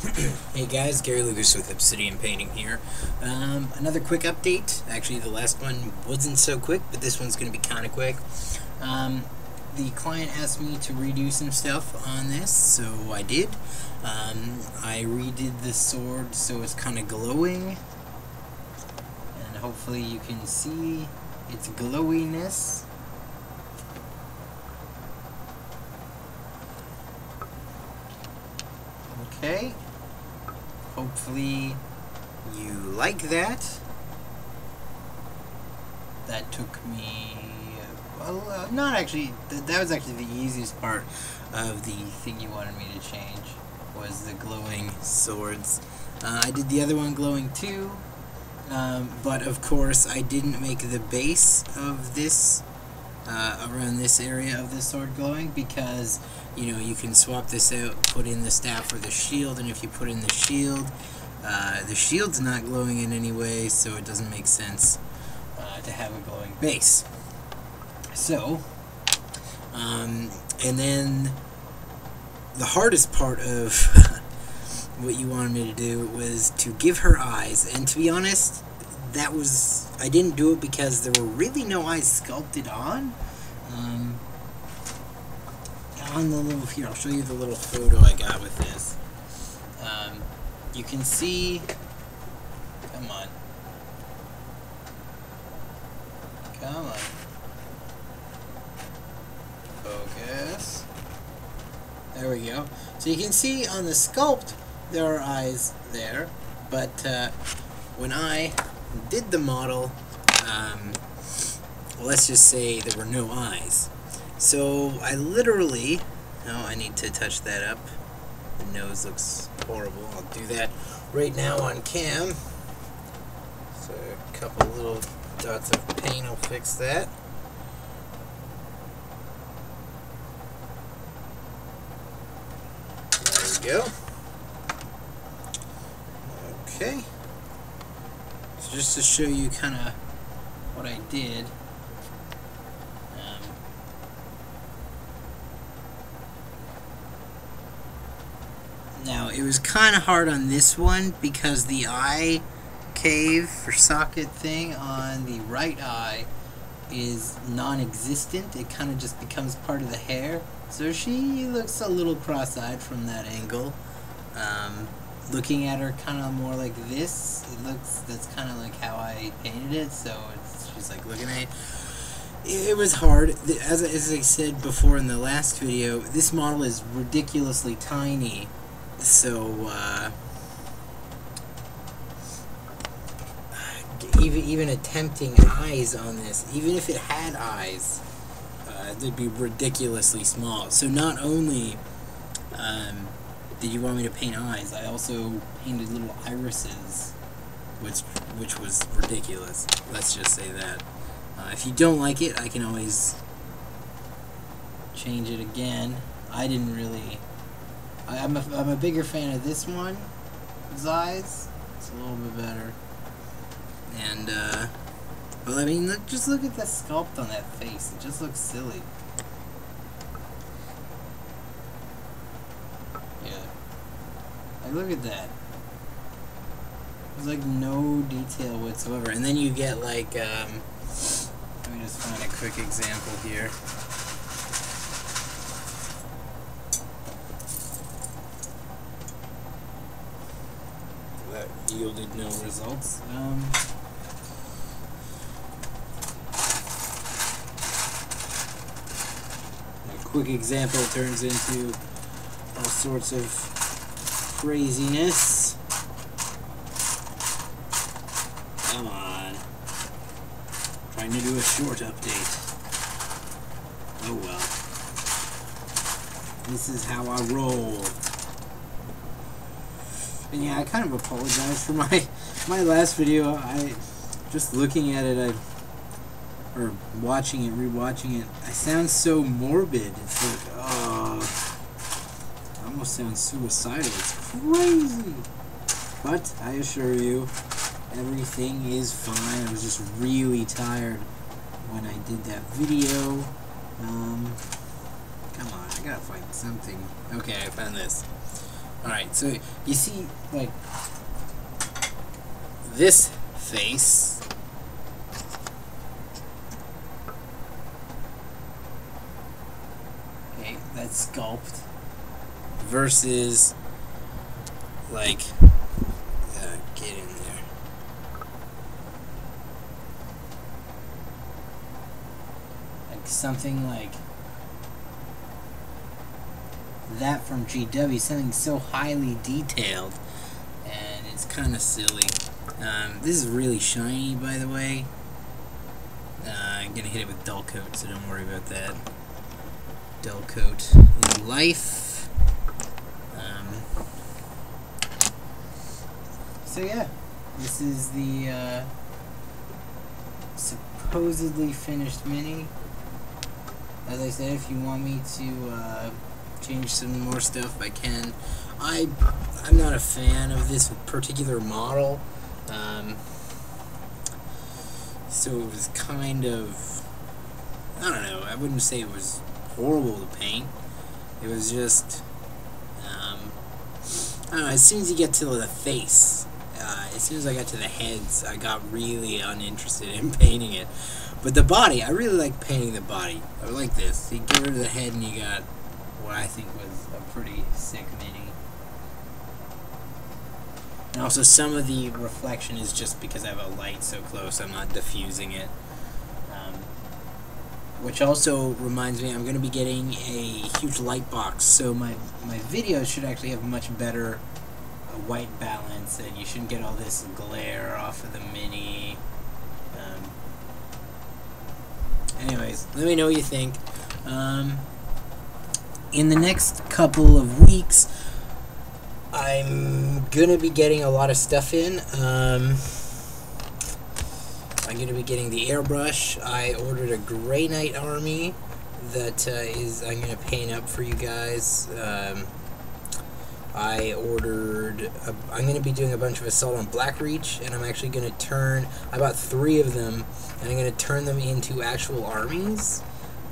Hey guys, Gary Lucas with Obsidian Painting here. Another quick update. Actually, the last one wasn't so quick, but this one's going to be kind of quick. The client asked me to redo some stuff on this, so I did. I redid the sword so it's kind of glowing, and hopefully you can see its glowiness. Okay. Hopefully you like that. That took me, well, not actually, that was actually the easiest part of the thing you wanted me to change, was the glowing swords. I did the other one glowing too, but of course I didn't make the base of this, around this area of the sword glowing, because you can swap this out, put in the staff or the shield, and if you put in the shield's not glowing in any way, so it doesn't make sense to have a glowing base. So, and then the hardest part of what you wanted me to do was to give her eyes, and to be honest, I didn't do it because there were really no eyes sculpted on. On the little, here, I'll show you the little photo I got with this. You can see, come on, focus, there we go. So you can see on the sculpt there are eyes there, but when I did the model, let's just say there were no eyes. So I literally, I need to touch that up. The nose looks horrible. I'll do that right now on cam. So a couple little dots of paint will fix that. There we go. Okay. So just to show you kind of what I did. Now, it was kind of hard on this one because the eye cave or socket thing on the right eye is non-existent. It kind of just becomes part of the hair. So she looks a little cross-eyed from that angle. Looking at her kind of more like this, that's kind of like how I painted it, so she's like looking at it. It was hard. As I said before in the last video, this model is ridiculously tiny. So, even attempting eyes on this, even if it had eyes, they'd be ridiculously small. So not only did you want me to paint eyes, I also painted little irises, which was ridiculous. Let's just say that. If you don't like it, I can always change it again. I didn't really... I'm a bigger fan of this one, his eyes. It's a little bit better. And, well, I mean, just look at the sculpt on that face. It just looks silly. Yeah. Like, look at that. There's, like, no detail whatsoever. And then you get, like, let me just find a quick example here. That yielded no results. A quick example turns into all sorts of craziness. Come on. Trying to do a short update. Oh well. This is how I roll. And yeah, I kind of apologize for my last video. I just looking at it, or watching it, rewatching it, I sound so morbid. It's like, oh, it almost sounds suicidal. It's crazy. But I assure you, everything is fine. I was just really tired when I did that video. Come on, I gotta find something. Okay, I found this. Alright. Alright, so you see, like, this face. Okay, that's sculpt. Versus, like, get in there. Like something like that from GW, something so highly detailed, and it's kind of silly. This is really shiny, by the way. I'm gonna hit it with dull coat, so don't worry about that. Dull coat in life. So yeah, this is the supposedly finished mini. As I said, if you want me to change some more stuff, I can. I'm not a fan of this particular model, so it was kind of, I don't know, I wouldn't say it was horrible to paint. It was just, I don't know, as soon as you get to the face, as soon as I got to the heads, I got really uninterested in painting it. But the body, I really like painting the body. I like this. You get rid of the head and you got what I think was a pretty sick mini. And also some of the reflection is just because I have a light so close, I'm not diffusing it. Which also reminds me, I'm going to be getting a huge light box, so my videos should actually have much better white balance, and you shouldn't get all this glare off of the mini. Anyways, let me know what you think. In the next couple of weeks, I'm gonna be getting a lot of stuff in. I'm gonna be getting the airbrush. I ordered a Grey Knight army that I'm gonna paint up for you guys. I ordered, I'm going to be doing a bunch of Assault on Blackreach, and I'm actually going to turn, I bought 3 of them, and I'm going to turn them into actual armies.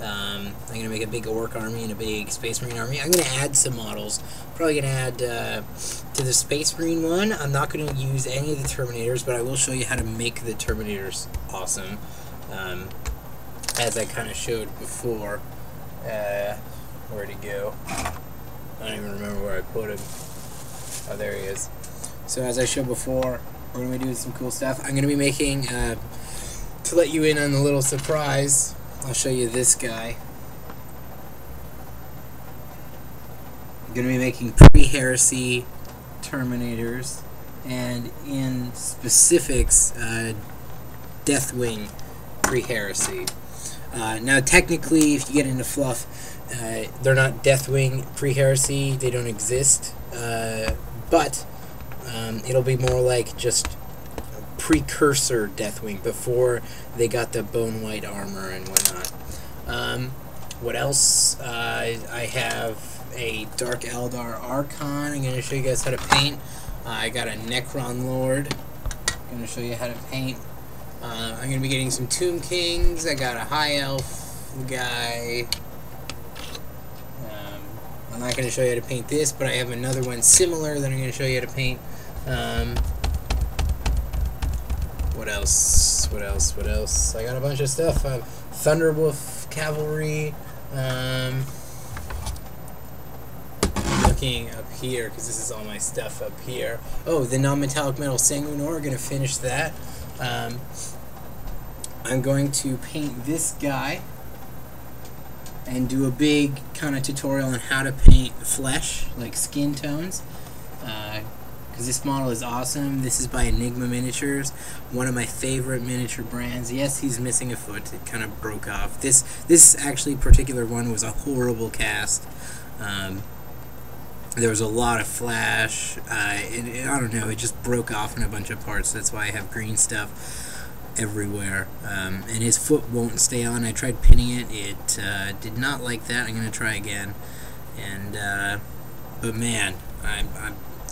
I'm going to make a big Orc army and a big Space Marine army. I'm going to add some models. Probably going to add to the Space Marine one. I'm not going to use any of the Terminators, but I will show you how to make the Terminators awesome, as I kind of showed before. Where'd he go? I don't even remember where I put him. Oh, there he is. So as I showed before, we're going to be doing some cool stuff. I'm going to be making, to let you in on the little surprise, I'll show you this guy. I'm going to be making pre-heresy Terminators, and in specifics, Deathwing pre-heresy. Now technically, if you get into fluff, they're not Deathwing pre-heresy, they don't exist, but it'll be more like just precursor Deathwing, before they got the bone white armor and whatnot. What else? I have a Dark Eldar Archon. I'm going to show you guys how to paint. I got a Necron Lord. I'm going to show you how to paint. I'm going to be getting some Tomb Kings. I got a High Elf guy. I'm not going to show you how to paint this, but I have another one similar that I'm going to show you how to paint. What else? What else? What else? I got a bunch of stuff. Thunderwolf Cavalry. I'm looking up here because this is all my stuff up here. Oh, the non-metallic metal Sanguinor. We're going to finish that. I'm going to paint this guy and do a big kind of tutorial on how to paint flesh, like skin tones, because this model is awesome. This is by Enigma Miniatures, one of my favorite miniature brands. Yes, he's missing a foot. It kind of broke off. This actually particular one was a horrible cast. There was a lot of flash. I don't know, it just broke off in a bunch of parts. That's why I have green stuff everywhere, and his foot won't stay on. I tried pinning it. It did not like that. I'm gonna try again, and but man, I'm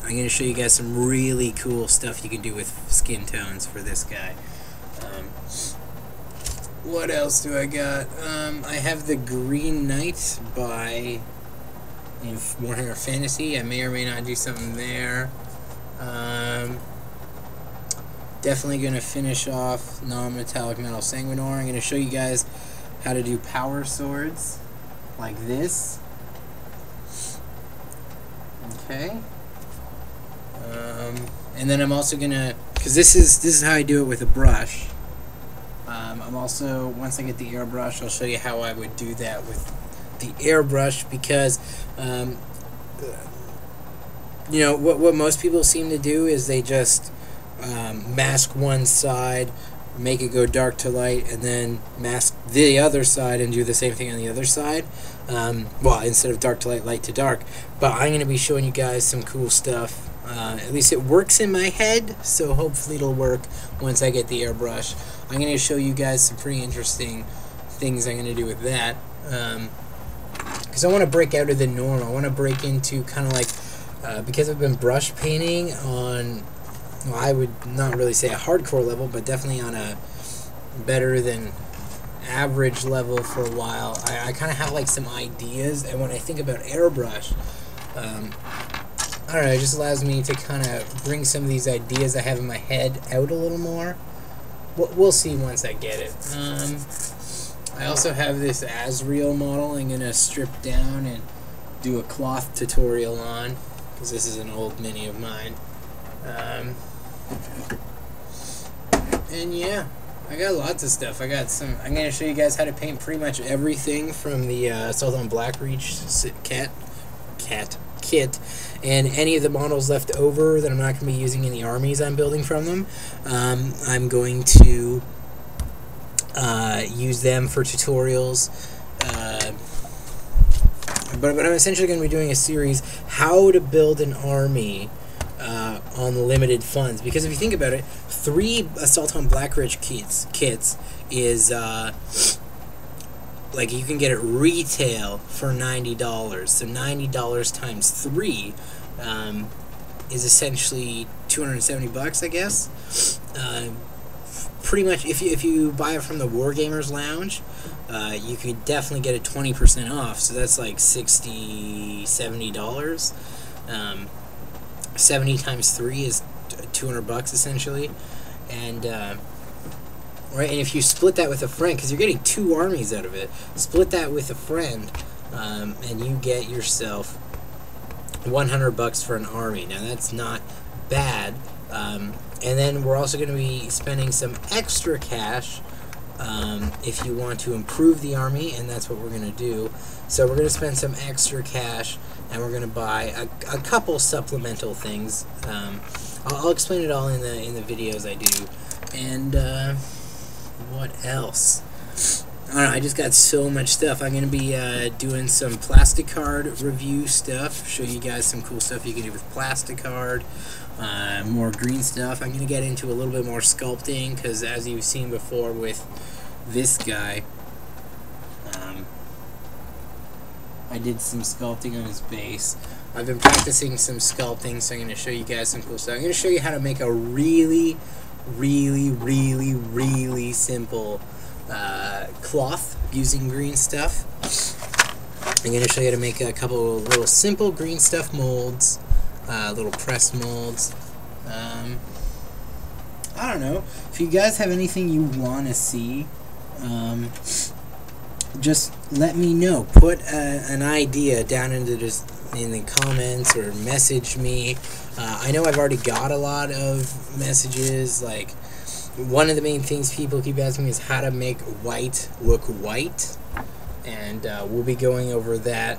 gonna show you guys some really cool stuff you can do with skin tones for this guy. What else do I got? I have the Green Knight by in Warhammer Fantasy. I may or may not do something there. Definitely going to finish off non-metallic metal sanguinor. I'm going to show you guys how to do power swords like this. Okay. And then I'm also going to, because this is how I do it with a brush. I'm also, once I get the airbrush, I'll show you how I would do that with the airbrush, because you know what most people seem to do is they just mask one side, make it go dark to light, and then mask the other side and do the same thing on the other side. Well, instead of dark to light, light to dark. But I'm going to be showing you guys some cool stuff. At least it works in my head, so hopefully it'll work once I get the airbrush. I'm going to show you guys some pretty interesting things I'm going to do with that. Because I want to break out of the norm. I want to break into kind of like, because I've been brush painting on, well, I would not really say a hardcore level, but definitely on a better than average level for a while. I kind of have like some ideas, and when I think about airbrush, I don't know, it just allows me to kind of bring some of these ideas I have in my head out a little more. We'll see once I get it. I also have this Asriel model I'm going to strip down and do a cloth tutorial on, because this is an old mini of mine. And yeah, I got lots of stuff. I'm going to show you guys how to paint pretty much everything from the Assault on Blackreach kit, and any of the models left over that I'm not going to be using in the armies I'm building from them. I'm going to use them for tutorials. But I'm essentially going to be doing a series, how to build an army on limited funds. Because if you think about it, 3 Assault on Blackreach kits is like, you can get it retail for $90. So $90 times 3 is essentially $270, I guess. Pretty much, if you buy it from the Wargamers Lounge, you could definitely get it 20% off. So that's like $60, $70. 70 times 3 is $200 essentially, and right. And if you split that with a friend, because you're getting 2 armies out of it, split that with a friend, and you get yourself $100 for an army. Now that's not bad. And then we're also going to be spending some extra cash if you want to improve the army, and that's what we're going to do. So we're going to spend some extra cash, and we're going to buy a couple supplemental things. I'll explain it all in the videos I do. And what else? I don't know, I just got so much stuff. I'm going to be doing some plastic card review stuff, show you guys some cool stuff you can do with plastic card, more green stuff. I'm going to get into a little bit more sculpting, because as you've seen before with this guy, I did some sculpting on his base. I've been practicing some sculpting, so I'm going to show you guys some cool stuff. I'm going to show you how to make a really, really, really, really simple cloth using green stuff. I'm going to show you how to make a couple little simple green stuff molds, little press molds. I don't know. If you guys have anything you want to see, just let me know. Put an idea down in the comments, or message me. I know I've already got a lot of messages. Like, one of the main things people keep asking me is how to make white look white, and we'll be going over that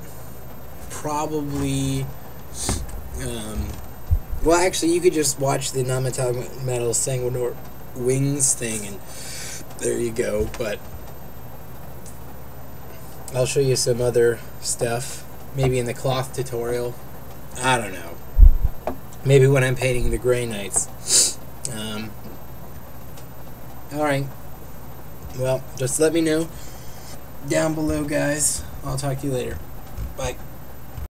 probably. Well, actually, you could just watch the non-metallic metal sanguinor wings thing, and there you go. But I'll show you some other stuff, maybe in the cloth tutorial. I don't know. Maybe when I'm painting the Grey Knights. Alright. Well, just let me know down below, guys. I'll talk to you later. Bye.